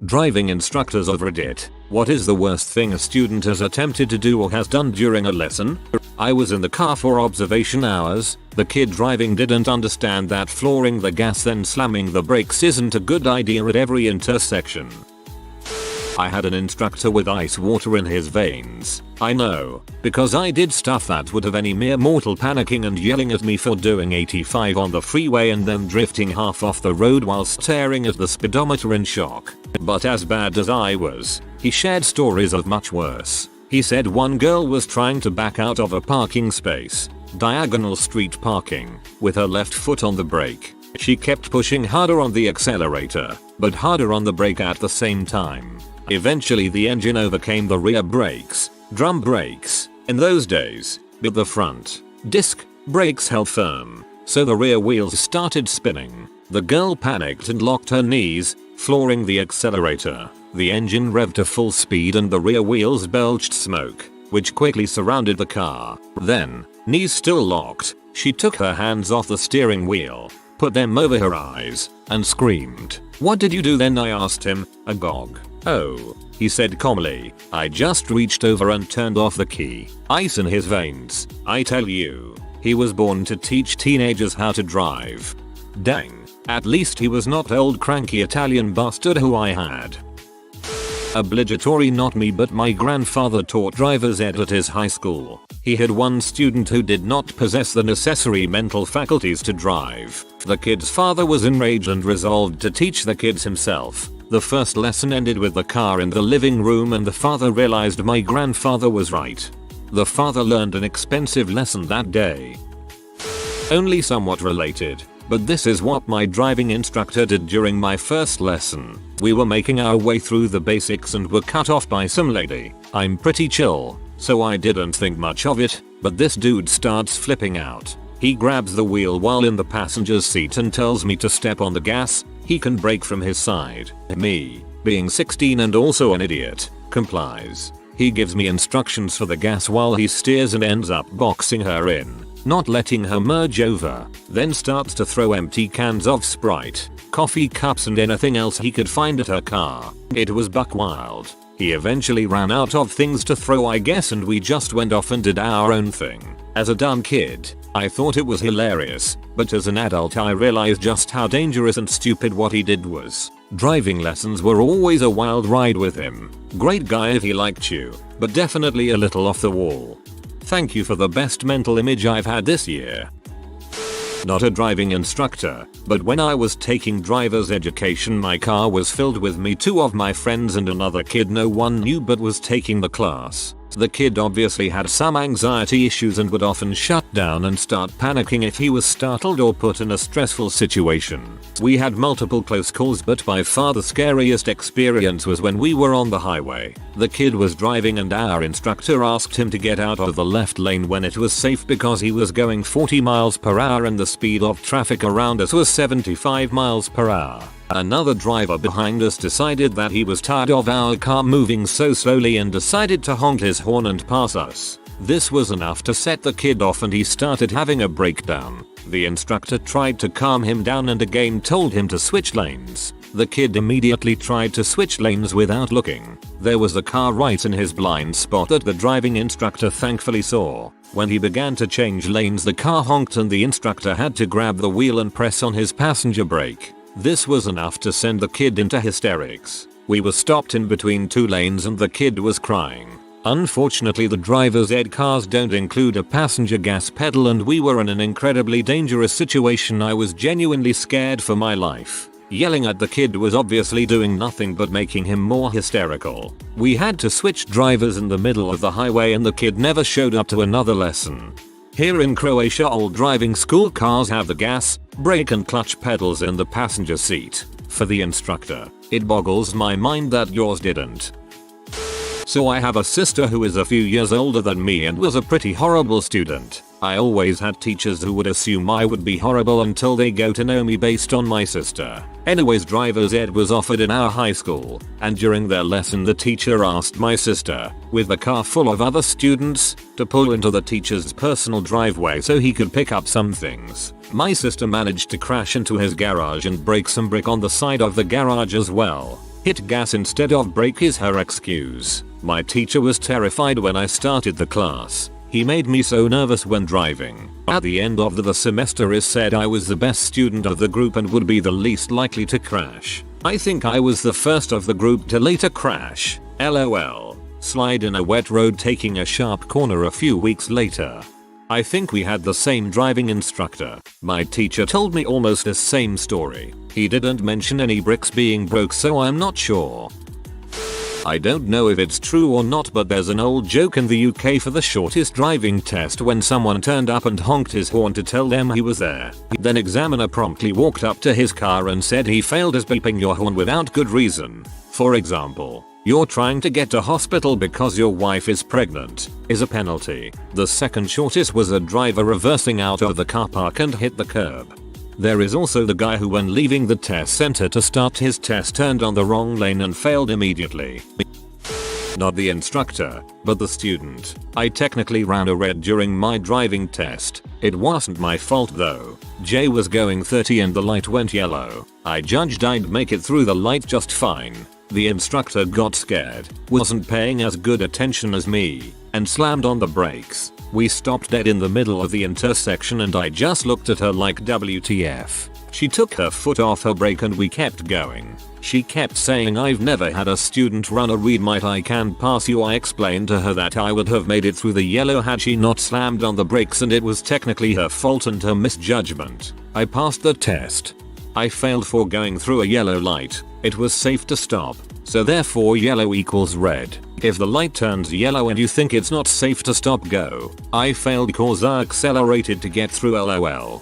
Driving instructors of Reddit. What is the worst thing a student has attempted to do or has done during a lesson? I was in the car for observation hours. The kid driving didn't understand that flooring the gas then slamming the brakes isn't a good idea at every intersection. I had an instructor with ice water in his veins. I know, because I did stuff that would have any mere mortal panicking and yelling at me for doing 85 on the freeway and then drifting half off the road while staring at the speedometer in shock. But as bad as I was, he shared stories of much worse. He said one girl was trying to back out of a parking space, diagonal street parking, with her left foot on the brake. She kept pushing harder on the accelerator, but harder on the brake at the same time. Eventually the engine overcame the rear brakes, drum brakes, in those days, but the front disc brakes held firm, so the rear wheels started spinning. The girl panicked and locked her knees, flooring the accelerator. The engine revved to full speed and the rear wheels belched smoke, which quickly surrounded the car. Then, knees still locked, she took her hands off the steering wheel, put them over her eyes, and screamed. "What did you do then?" I asked him, agog. "Oh," he said calmly, "I just reached over and turned off the key." Ice in his veins. I tell you, he was born to teach teenagers how to drive. Dang, at least he was not old cranky Italian bastard who I had. Obligatory not me, but my grandfather taught driver's ed at his high school. He had one student who did not possess the necessary mental faculties to drive. The kid's father was enraged and resolved to teach the kids himself. The first lesson ended with the car in the living room and the father realized my grandfather was right. The father learned an expensive lesson that day. Only somewhat related, but this is what my driving instructor did during my first lesson. We were making our way through the basics and were cut off by some lady. I'm pretty chill, so I didn't think much of it, but this dude starts flipping out. He grabs the wheel while in the passenger's seat and tells me to step on the gas. He can brake from his side. Me, being 16 and also an idiot, complies. He gives me instructions for the gas while he steers and ends up boxing her in, not letting her merge over, then starts to throw empty cans of Sprite, coffee cups and anything else he could find at her car. It was buck wild. He eventually ran out of things to throw, I guess, and we just went off and did our own thing. As a dumb kid, I thought it was hilarious, but as an adult I realized just how dangerous and stupid what he did was. Driving lessons were always a wild ride with him. Great guy if he liked you, but definitely a little off the wall. Thank you for the best mental image I've had this year. Not a driving instructor, but when I was taking driver's education my car was filled with me, two of my friends and another kid no one knew but was taking the class. The kid obviously had some anxiety issues and would often shut down and start panicking if he was startled or put in a stressful situation. We had multiple close calls, but by far the scariest experience was when we were on the highway. The kid was driving and our instructor asked him to get out of the left lane when it was safe because he was going 40 miles per hour and the speed of traffic around us was 75 miles per hour. Another driver behind us decided that he was tired of our car moving so slowly and decided to honk his horn and pass us. This was enough to set the kid off and he started having a breakdown. The instructor tried to calm him down and again told him to switch lanes. The kid immediately tried to switch lanes without looking. There was a car right in his blind spot that the driving instructor thankfully saw. When he began to change lanes the car honked and the instructor had to grab the wheel and press on his passenger brake. This was enough to send the kid into hysterics. We were stopped in between two lanes and the kid was crying. Unfortunately the driver's ed cars don't include a passenger gas pedal and we were in an incredibly dangerous situation. I was genuinely scared for my life. Yelling at the kid was obviously doing nothing but making him more hysterical. We had to switch drivers in the middle of the highway and the kid never showed up to another lesson. Here in Croatia all driving school cars have the gas, brake and clutch pedals in the passenger seat. For the instructor, it boggles my mind that yours didn't. So I have a sister who is a few years older than me and was a pretty horrible student. I always had teachers who would assume I would be horrible until they go to know me based on my sister. Anyways, driver's ed was offered in our high school, and during their lesson the teacher asked my sister, with the car full of other students, to pull into the teacher's personal driveway so he could pick up some things. My sister managed to crash into his garage and break some brick on the side of the garage as well. Hit gas instead of brake is her excuse. My teacher was terrified when I started the class. He made me so nervous when driving. At the end of the semester he said I was the best student of the group and would be the least likely to crash. I think I was the first of the group to later crash. LOL. Slide in a wet road taking a sharp corner a few weeks later. I think we had the same driving instructor. My teacher told me almost the same story. He didn't mention any bricks being broke, so I'm not sure. I don't know if it's true or not, but there's an old joke in the UK for the shortest driving test when someone turned up and honked his horn to tell them he was there. Then examiner promptly walked up to his car and said he failed as beeping your horn without good reason. For example, you're trying to get to hospital because your wife is pregnant, is a penalty. The second shortest was a driver reversing out of the car park and hit the curb. There is also the guy who, when leaving the test center to start his test, turned on the wrong lane and failed immediately. Not the instructor, but the student. I technically ran a red during my driving test. It wasn't my fault though. Jay was going 30 and the light went yellow. I judged I'd make it through the light just fine. The instructor got scared, wasn't paying as good attention as me, and slammed on the brakes. We stopped dead in the middle of the intersection and I just looked at her like WTF. She took her foot off her brake and we kept going. She kept saying I've never had a student run a red light, I can pass you. I explained to her that I would have made it through the yellow had she not slammed on the brakes and it was technically her fault and her misjudgment. I passed the test. I failed for going through a yellow light. It was safe to stop, so therefore yellow equals red. If the light turns yellow and you think it's not safe to stop, go. I failed cause I accelerated to get through, LOL.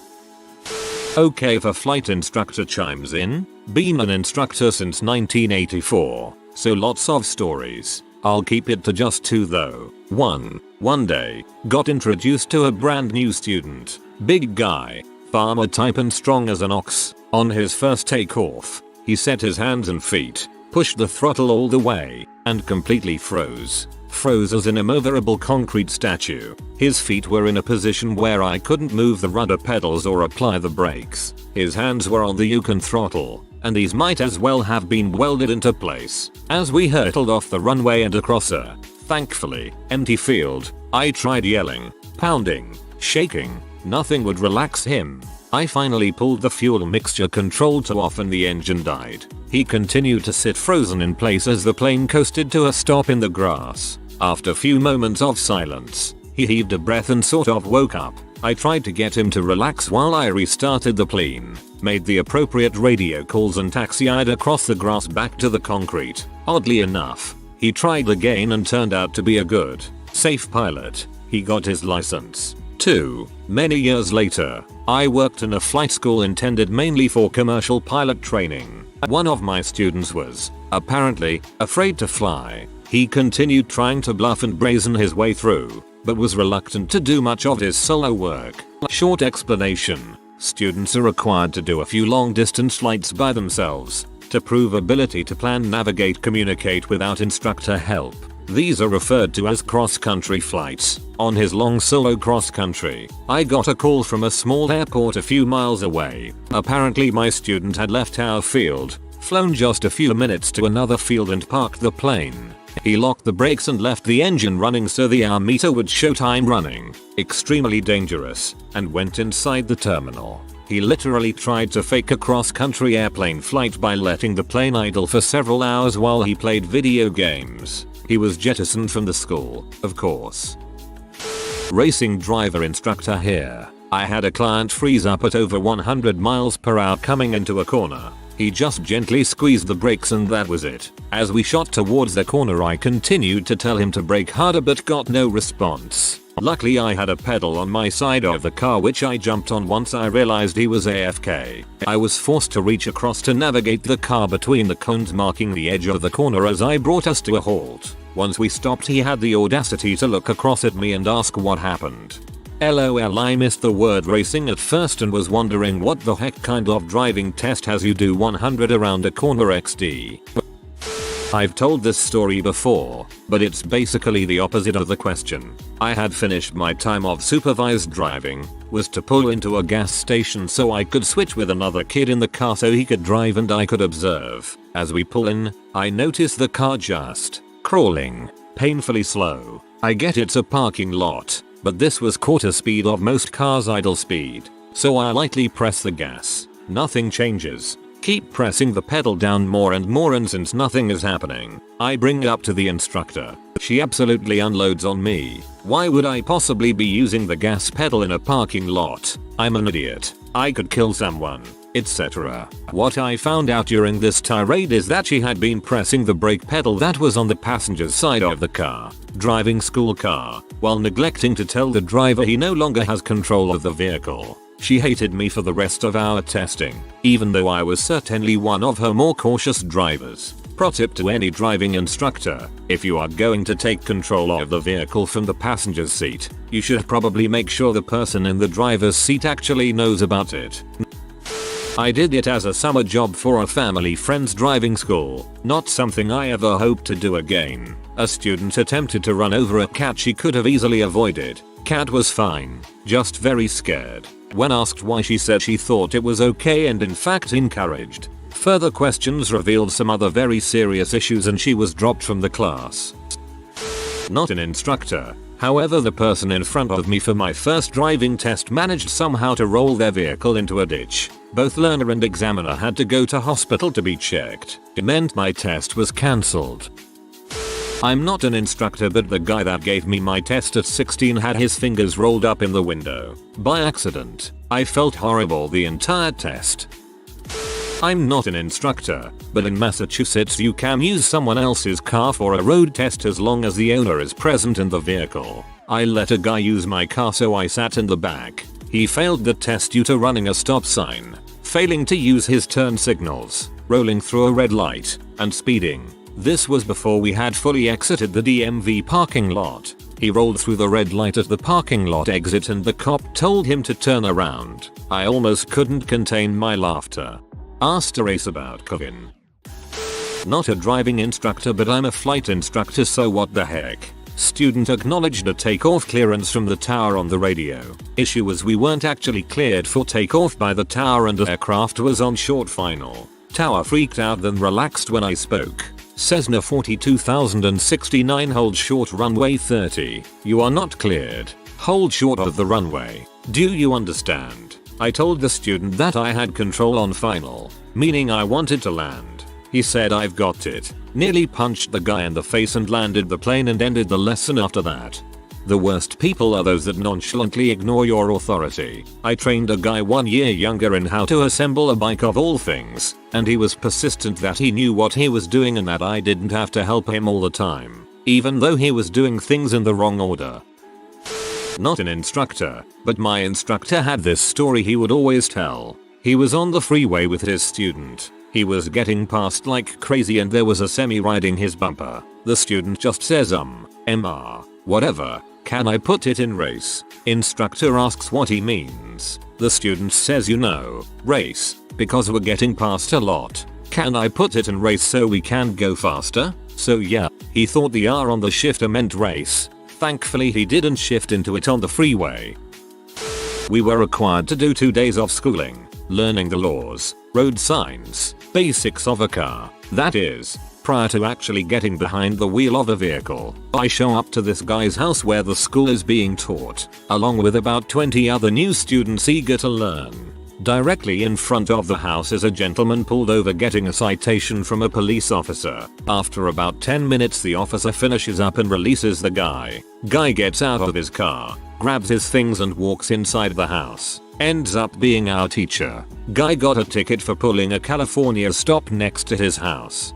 Okay, if a flight instructor chimes in. Been an instructor since 1984, so lots of stories. I'll keep it to just 2 though. One day, got introduced to a brand new student. Big guy, farmer type and strong as an ox. On his first takeoff, he set his hands and feet, pushed the throttle all the way, and completely froze. Froze as an immovable concrete statue. His feet were in a position where I couldn't move the rudder pedals or apply the brakes. His hands were on the Yukon throttle, and these might as well have been welded into place. As we hurtled off the runway and across a, thankfully, empty field, I tried yelling, pounding, shaking. Nothing would relax him. I finally pulled the fuel mixture control to off and the engine died. He continued to sit frozen in place as the plane coasted to a stop in the grass. After a few moments of silence, he heaved a breath and sort of woke up. I tried to get him to relax while I restarted the plane, made the appropriate radio calls and taxied across the grass back to the concrete. Oddly enough, he tried again and turned out to be a good, safe pilot. He got his license. 2. Many years later, I worked in a flight school intended mainly for commercial pilot training. One of my students was, apparently, afraid to fly. He continued trying to bluff and brazen his way through, but was reluctant to do much of his solo work. Short explanation. Students are required to do a few long distance flights by themselves to prove ability to plan, navigate, communicate without instructor help. These are referred to as cross-country flights. On his long solo cross-country, I got a call from a small airport a few miles away. Apparently my student had left our field, flown just a few minutes to another field and parked the plane. He locked the brakes and left the engine running so the hour meter would show time running. Extremely dangerous, and went inside the terminal. He literally tried to fake a cross-country airplane flight by letting the plane idle for several hours while he played video games. He was jettisoned from the school, of course. Racing driver instructor here. I had a client freeze up at over 100 miles per hour coming into a corner. He just gently squeezed the brakes and that was it. As we shot towards the corner I continued to tell him to brake harder but got no response. Luckily I had a pedal on my side of the car which I jumped on once I realized he was AFK. I was forced to reach across to navigate the car between the cones marking the edge of the corner as I brought us to a halt. Once we stopped he had the audacity to look across at me and ask what happened. LOL, I missed the word racing at first and was wondering what the heck kind of driving test has you do 100 around a corner XD. I've told this story before, but it's basically the opposite of the question. I had finished my time of supervised driving, was to pull into a gas station so I could switch with another kid in the car so he could drive and I could observe. As we pull in, I notice the car just crawling, painfully slow. I get it's a parking lot, but this was quarter speed of most cars' idle speed. So I lightly press the gas. Nothing changes. Keep pressing the pedal down more and more, and since nothing is happening, I bring it up to the instructor. She absolutely unloads on me. Why would I possibly be using the gas pedal in a parking lot? I'm an idiot. I could kill someone, etc. What I found out during this tirade is that she had been pressing the brake pedal that was on the passenger's side of the car, driving school car, while neglecting to tell the driver he no longer has control of the vehicle. She hated me for the rest of our testing, even though I was certainly one of her more cautious drivers. Pro tip to any driving instructor: if you are going to take control of the vehicle from the passenger's seat, you should probably make sure the person in the driver's seat actually knows about it. I did it as a summer job for a family friend's driving school, not something I ever hope to do again. A student attempted to run over a cat she could have easily avoided. Cat was fine, just very scared. When asked why, she said she thought it was okay and in fact encouraged. Further questions revealed some other very serious issues and she was dropped from the class. Not an instructor. However, the person in front of me for my first driving test managed somehow to roll their vehicle into a ditch. Both learner and examiner had to go to hospital to be checked. It meant my test was cancelled. I'm not an instructor, but the guy that gave me my test at 16 had his fingers rolled up in the window. By accident. I felt horrible the entire test. I'm not an instructor, but in Massachusetts you can use someone else's car for a road test as long as the owner is present in the vehicle. I let a guy use my car, so I sat in the back. He failed the test due to running a stop sign, failing to use his turn signals, rolling through a red light, and speeding. This was before we had fully exited the DMV parking lot. He rolled through the red light at the parking lot exit and the cop told him to turn around. I almost couldn't contain my laughter. Asked a race about Kevin. Not a driving instructor, but I'm a flight instructor, so what the heck. Student acknowledged a takeoff clearance from the tower on the radio. Issue was we weren't actually cleared for takeoff by the tower and the aircraft was on short final. Tower freaked out then relaxed when I spoke. Cessna 42069 hold short runway 30. You are not cleared. Hold short of the runway. Do you understand? I told the student that I had control on final, meaning I wanted to land. He said I've got it. Nearly punched the guy in the face and landed the plane and ended the lesson after that. The worst people are those that nonchalantly ignore your authority. I trained a guy 1 year younger in how to assemble a bike of all things, and he was persistent that he knew what he was doing and that I didn't have to help him all the time, even though he was doing things in the wrong order. Not an instructor, but my instructor had this story he would always tell. He was on the freeway with his student. He was getting past like crazy and there was a semi riding his bumper. The student just says whatever. Can I put it in race? Instructor asks what he means. The student says race, because we're getting past a lot. Can I put it in race so we can go faster? So yeah, he thought the R on the shifter meant race. Thankfully he didn't shift into it on the freeway. We were required to do 2 days of schooling, learning the laws, road signs, basics of a car. That is, prior to actually getting behind the wheel of a vehicle. I show up to this guy's house where the school is being taught, along with about 20 other new students eager to learn. Directly in front of the house is a gentleman pulled over getting a citation from a police officer. After about 10 minutes the officer finishes up and releases the guy. Guy gets out of his car, grabs his things and walks inside the house. Ends up being our teacher. Guy got a ticket for pulling a California stop next to his house.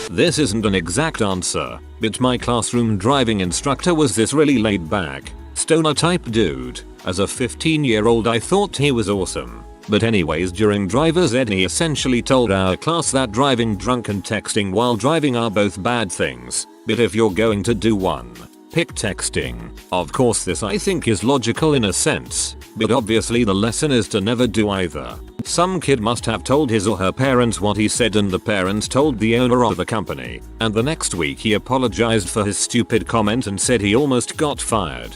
This isn't an exact answer, but my classroom driving instructor was this really laid back, stoner type dude. As a 15-year-old I thought he was awesome. But anyways, during driver's ed he essentially told our class that driving drunk and texting while driving are both bad things, but if you're going to do one, pick texting. Of course this I think is logical in a sense, but obviously the lesson is to never do either. Some kid must have told his or her parents what he said and the parents told the owner of the company, and the next week he apologized for his stupid comment and said he almost got fired.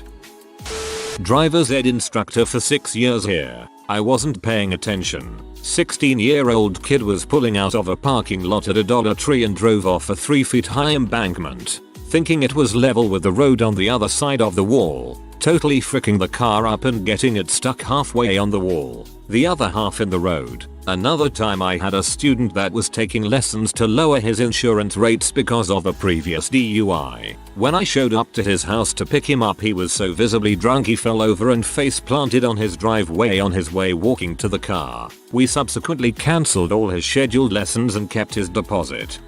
Driver's ed instructor for 6 years here. I wasn't paying attention. 16-year-old kid was pulling out of a parking lot at a Dollar Tree and drove off a 3-foot high embankment, thinking it was level with the road on the other side of the wall, totally fricking the car up and getting it stuck halfway on the wall, the other half in the road. Another time I had a student that was taking lessons to lower his insurance rates because of a previous DUI. When I showed up to his house to pick him up, he was so visibly drunk he fell over and face planted on his driveway on his way walking to the car. We subsequently cancelled all his scheduled lessons and kept his deposit.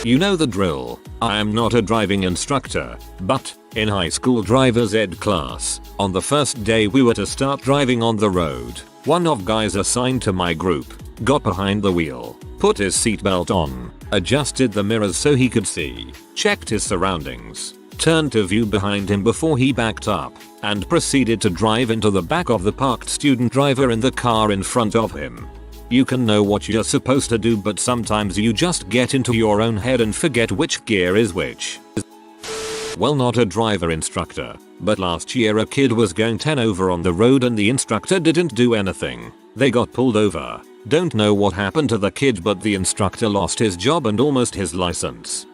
You know the drill. I am not a driving instructor, but in high school driver's ed class, on the first day we were to start driving on the road, one of guys assigned to my group got behind the wheel, put his seatbelt on, adjusted the mirrors so he could see, checked his surroundings, turned to view behind him before he backed up, and proceeded to drive into the back of the parked student driver in the car in front of him. You can know what you're supposed to do, but sometimes you just get into your own head and forget which gear is which. Well, not a driver instructor, but last year a kid was going 10 over on the road and the instructor didn't do anything. They got pulled over. Don't know what happened to the kid, but the instructor lost his job and almost his license.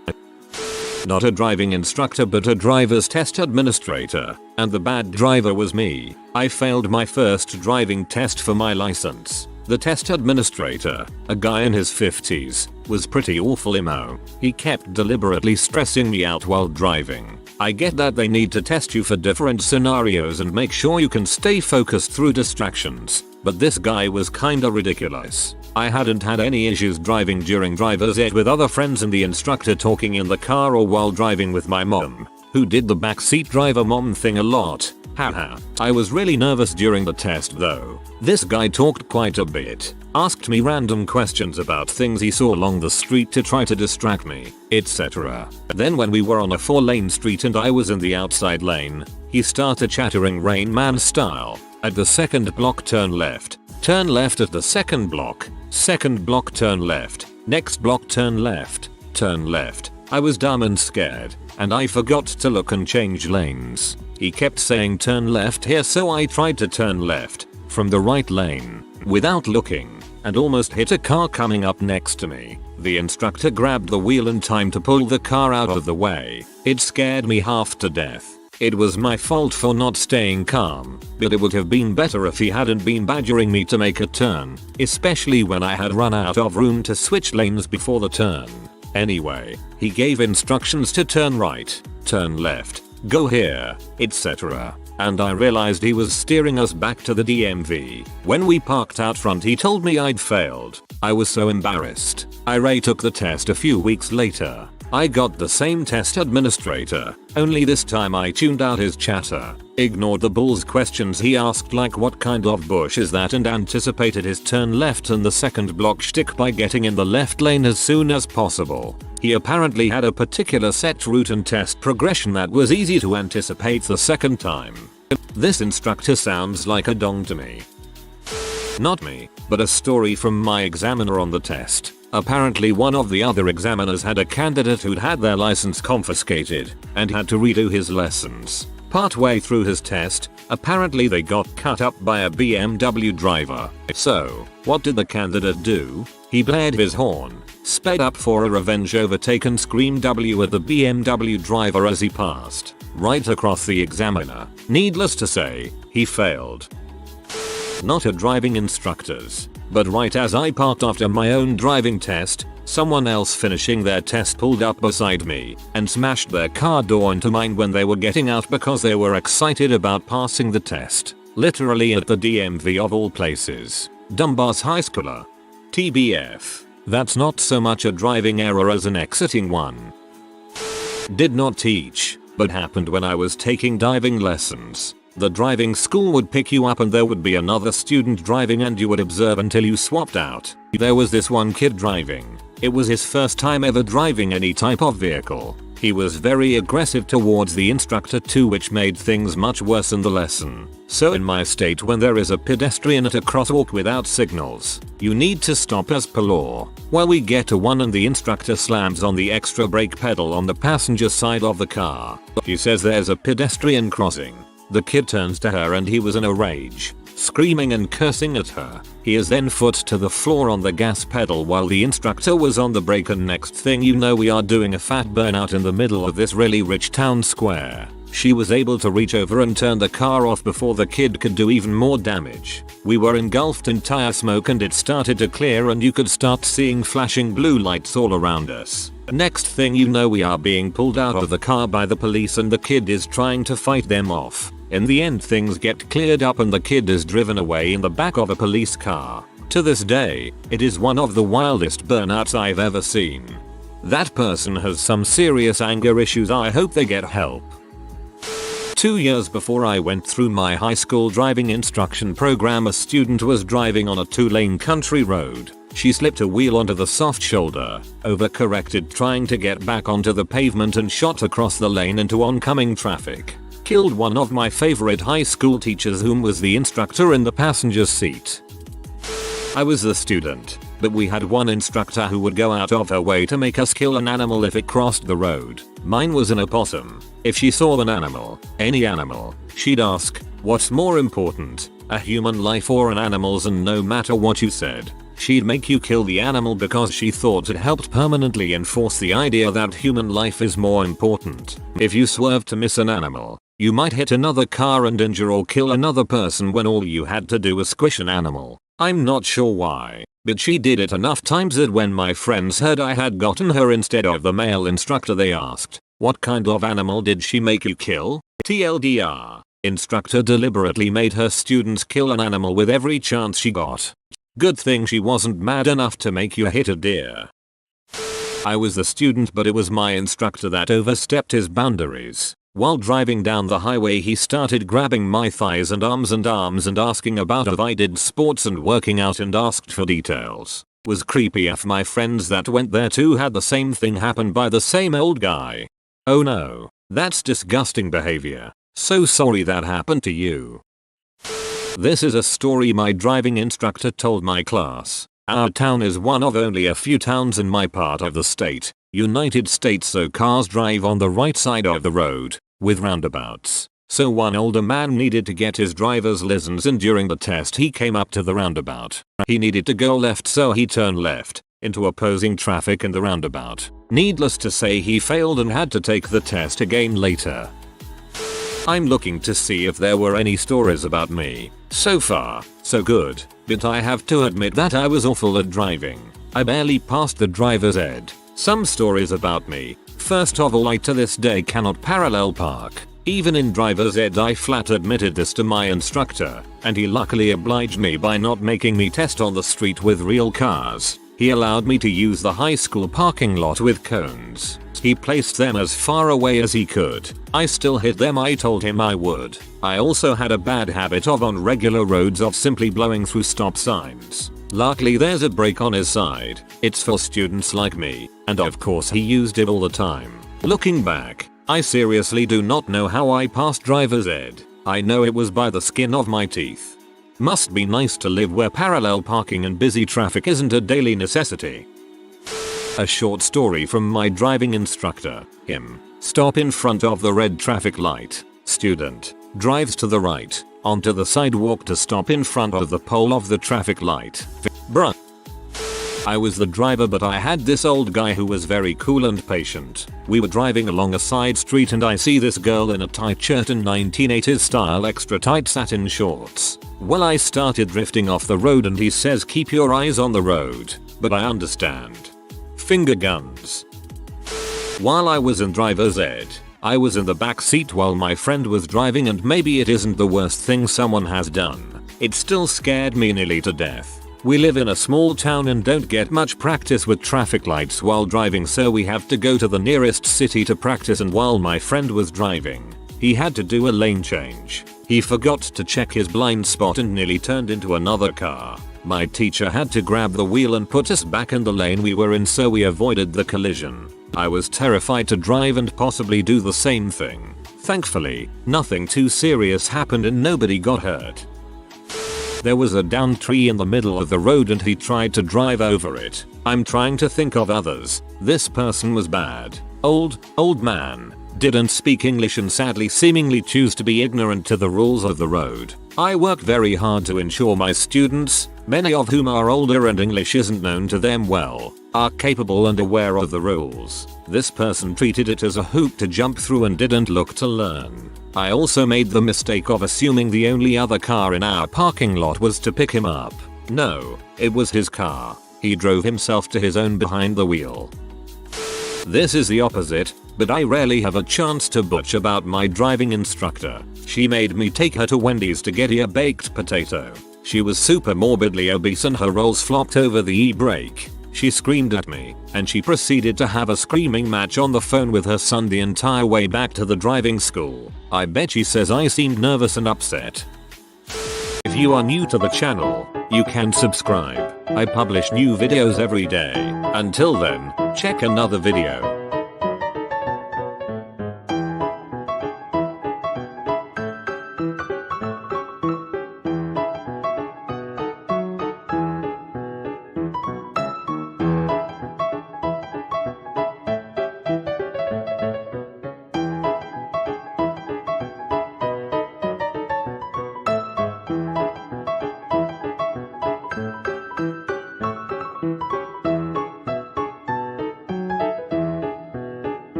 Not a driving instructor but a driver's test administrator, and the bad driver was me. I failed my first driving test for my license. The test administrator, a guy in his 50s, was pretty awful emo. He kept deliberately stressing me out while driving. I get that they need to test you for different scenarios and make sure you can stay focused through distractions, but this guy was kinda ridiculous. I hadn't had any issues driving during driver's ed with other friends and the instructor talking in the car or while driving with my mom, who did the backseat driver mom thing a lot. Haha. I was really nervous during the test though. This guy talked quite a bit, asked me random questions about things he saw along the street to try to distract me, etc. Then when we were on a 4-lane street and I was in the outside lane, he started chattering Rain Man style. At the second block turn left at the second block turn left, next block turn left. I was dumb and scared, and I forgot to look and change lanes. He kept saying turn left here, so I tried to turn left from the right lane without looking and almost hit a car coming up next to me. The instructor grabbed the wheel in time to pull the car out of the way. It scared me half to death. It was my fault for not staying calm, but it would have been better if he hadn't been badgering me to make a turn, especially when I had run out of room to switch lanes before the turn. Anyway, he gave instructions to turn right, turn left, go here, etc. And I realized he was steering us back to the DMV. When we parked out front, he told me I'd failed. I was so embarrassed. I retook the test a few weeks later. I got the same test administrator, only this time I tuned out his chatter, ignored the bull's questions he asked like what kind of bush is that, and anticipated his turn left and the second block shtick by getting in the left lane as soon as possible. He apparently had a particular set route and test progression that was easy to anticipate the second time. This instructor sounds like a dong to me. Not me, but a story from my examiner on the test. Apparently one of the other examiners had a candidate who'd had their license confiscated and had to redo his lessons. Partway through his test, apparently they got cut up by a BMW driver. So, what did the candidate do? He blared his horn, sped up for a revenge overtake and screamed W at the BMW driver as he passed right across the examiner. Needless to say, he failed. Not a driving instructor's, but right as I parked after my own driving test, someone else finishing their test pulled up beside me and smashed their car door into mine when they were getting out because they were excited about passing the test. Literally at the DMV of all places. Dumbass high schooler. TBF. That's not so much a driving error as an exiting one. Did not teach, but happened when I was taking diving lessons. The driving school would pick you up and there would be another student driving and you would observe until you swapped out. There was this one kid driving. It was his first time ever driving any type of vehicle. He was very aggressive towards the instructor too, which made things much worse in the lesson. So in my state, when there is a pedestrian at a crosswalk without signals, you need to stop as per law. Well, we get to one and the instructor slams on the extra brake pedal on the passenger side of the car. He says there's a pedestrian crossing. The kid turns to her and he was in a rage, screaming and cursing at her. He is then foot to the floor on the gas pedal while the instructor was on the brake, and next thing you know we are doing a fat burnout in the middle of this really rich town square. She was able to reach over and turn the car off before the kid could do even more damage. We were engulfed in tire smoke and it started to clear and you could start seeing flashing blue lights all around us. Next thing you know we are being pulled out of the car by the police and the kid is trying to fight them off. In the end things get cleared up and the kid is driven away in the back of a police car. To this day, it is one of the wildest burnouts I've ever seen. That person has some serious anger issues. I hope they get help. 2 years before I went through my high school driving instruction program, a student was driving on a 2-lane country road. She slipped a wheel onto the soft shoulder, overcorrected trying to get back onto the pavement and shot across the lane into oncoming traffic. Killed one of my favorite high school teachers whom was the instructor in the passenger seat. I was the student, but we had one instructor who would go out of her way to make us kill an animal if it crossed the road. Mine was an opossum. If she saw an animal, any animal, she'd ask, "What's more important, a human life or an animal's?" And no matter what you said, she'd make you kill the animal because she thought it helped permanently enforce the idea that human life is more important. If you swerved to miss an animal, you might hit another car and injure or kill another person when all you had to do was squish an animal. I'm not sure why, but she did it enough times that when my friends heard I had gotten her instead of the male instructor, they asked, "What kind of animal did she make you kill?" TLDR, instructor deliberately made her students kill an animal with every chance she got. Good thing she wasn't mad enough to make you hit a deer. I was the student, but it was my instructor that overstepped his boundaries. While driving down the highway he started grabbing my thighs and arms and asking about if I did sports and working out and asked for details. Was creepy if my friends that went there too had the same thing happen by the same old guy. Oh no, that's disgusting behavior. So sorry that happened to you. This is a story my driving instructor told my class. Our town is one of only a few towns in my part of the state, United States, so cars drive on the right side of the road, with roundabouts. So one older man needed to get his driver's license and during the test he came up to the roundabout. He needed to go left, so he turned left, into opposing traffic in the roundabout. Needless to say he failed and had to take the test again later. I'm looking to see if there were any stories about me. So far, so good, but I have to admit that I was awful at driving. I barely passed the driver's ed. Some stories about me. First of all, I to this day cannot parallel park. Even in driver's ed I flat admitted this to my instructor, and he luckily obliged me by not making me test on the street with real cars. He allowed me to use the high school parking lot with cones. He placed them as far away as he could. I still hit them. I told him I would. I also had a bad habit of on regular roads of simply blowing through stop signs. Luckily there's a brake on his side. It's for students like me, and of course he used it all the time. Looking back, I seriously do not know how I passed driver's ed. I know it was by the skin of my teeth. Must be nice to live where parallel parking and busy traffic isn't a daily necessity. A short story from my driving instructor. Him. Stop in front of the red traffic light. Student. Drives to the right, onto the sidewalk to stop in front of the pole of the traffic light. Bruh. I was the driver, but I had this old guy who was very cool and patient. We were driving along a side street and I see this girl in a tight shirt and 1980s style extra tight satin shorts. Well, I started drifting off the road and he says keep your eyes on the road, but I understand. Finger guns. While I was in driver's ed, I was in the back seat while my friend was driving, and maybe it isn't the worst thing someone has done. It still scared me nearly to death. We live in a small town and don't get much practice with traffic lights while driving, so we have to go to the nearest city to practice, and while my friend was driving, he had to do a lane change. He forgot to check his blind spot and nearly turned into another car. My teacher had to grab the wheel and put us back in the lane we were in so we avoided the collision. I was terrified to drive and possibly do the same thing. Thankfully, nothing too serious happened and nobody got hurt. There was a downed tree in the middle of the road and he tried to drive over it. I'm trying to think of others. This person was bad. Old man. didn't speak English and sadly seemingly choose to be ignorant to the rules of the road. I work very hard to ensure my students, many of whom are older and English isn't known to them well, are capable and aware of the rules. This person treated it as a hoop to jump through and didn't look to learn. I also made the mistake of assuming the only other car in our parking lot was to pick him up. No, it was his car. He drove himself to his own behind the wheel. This is the opposite, but I rarely have a chance to bitch about my driving instructor. She made me take her to Wendy's to get a baked potato. She was super morbidly obese and her rolls flopped over the e-brake. She screamed at me, and she proceeded to have a screaming match on the phone with her son the entire way back to the driving school. I bet she says I seemed nervous and upset. If you are new to the channel, you can subscribe. I publish new videos every day. Until then, check another video.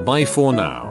Bye for now.